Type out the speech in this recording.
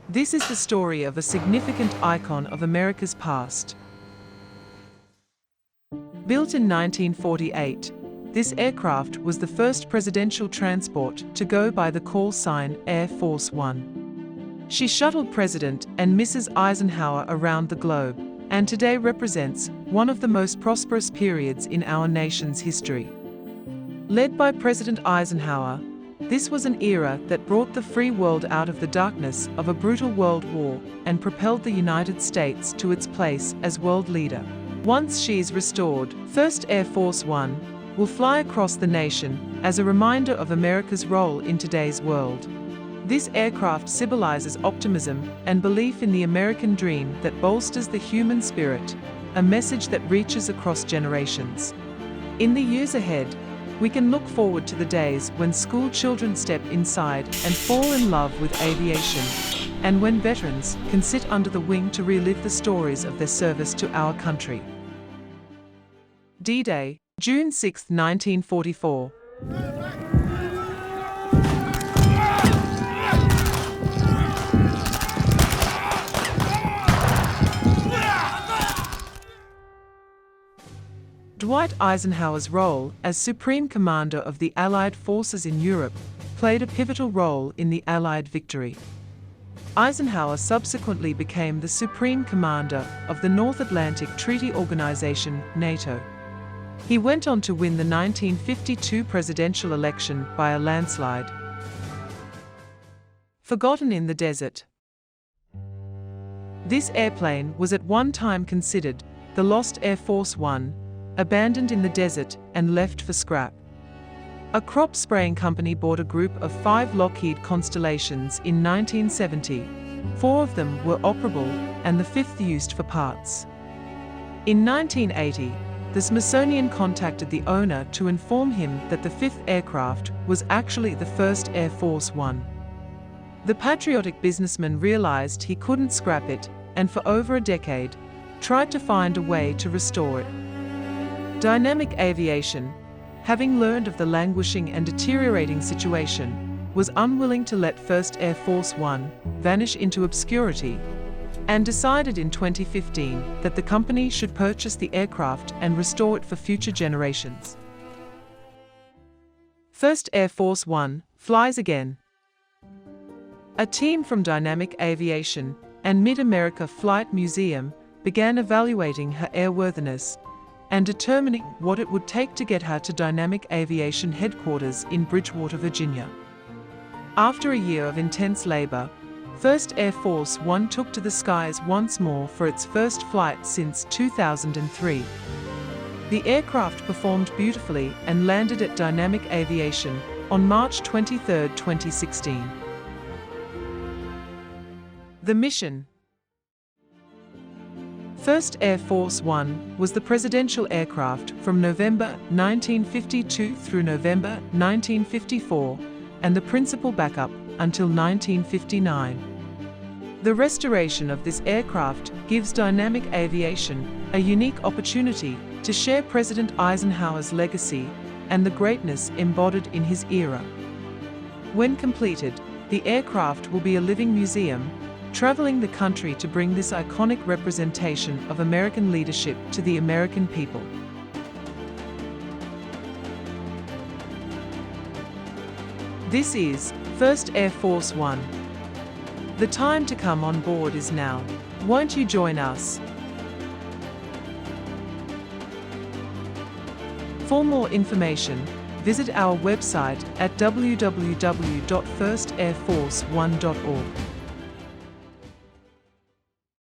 This is the story of a significant icon of America's past. Built in 1948, this aircraft was the first presidential transport to go by the call sign Air Force One. She shuttled President and Mrs. Eisenhower around the globe, and today represents one of the most prosperous periods in our nation's history. Led by President Eisenhower, this was an era that brought the free world out of the darkness of a brutal world war and propelled the United States to its place as world leader. Once she is restored, First Air Force One will fly across the nation as a reminder of America's role in today's world. This aircraft symbolizes optimism and belief in the American dream that bolsters the human spirit, a message that reaches across generations. In the years ahead, we can look forward to the days when school children step inside and fall in love with aviation, and when veterans can sit under the wing to relive the stories of their service to our country. D-Day, June 6, 1944. Dwight Eisenhower's role as Supreme Commander of the Allied forces in Europe played a pivotal role in the Allied victory. Eisenhower subsequently became the Supreme Commander of the North Atlantic Treaty Organization, NATO. He went on to win the 1952 presidential election by a landslide. Forgotten in the desert. This airplane was at one time considered the lost Air Force One, abandoned in the desert and left for scrap. A crop spraying company bought a group of 5 Lockheed Constellations in 1970. 4 of them were operable and the 5th used for parts. In 1980, the Smithsonian contacted the owner to inform him that the 5th aircraft was actually the first Air Force One. The patriotic businessman realized he couldn't scrap it, and for over a decade, tried to find a way to restore it. Dynamic Aviation, having learned of the languishing and deteriorating situation, was unwilling to let First Air Force One vanish into obscurity, and decided in 2015 that the company should purchase the aircraft and restore it for future generations. First Air Force One flies again. A team from Dynamic Aviation and Mid-America Flight Museum began evaluating her airworthiness and determining what it would take to get her to Dynamic Aviation headquarters in Bridgewater, Virginia. After a year of intense labor, First Air Force One took to the skies once more for its first flight since 2003. The aircraft performed beautifully and landed at Dynamic Aviation on March 23, 2016. The mission. First Air Force One was the presidential aircraft from November 1952 through November 1954 and the principal backup until 1959. The restoration of this aircraft gives Dynamic Aviation a unique opportunity to share President Eisenhower's legacy and the greatness embodied in his era. When completed, the aircraft will be a living museum, traveling the country to bring this iconic representation of American leadership to the American people. This is First Air Force One. The time to come on board is now. Won't you join us? For more information, visit our website at www.firstairforce1.org.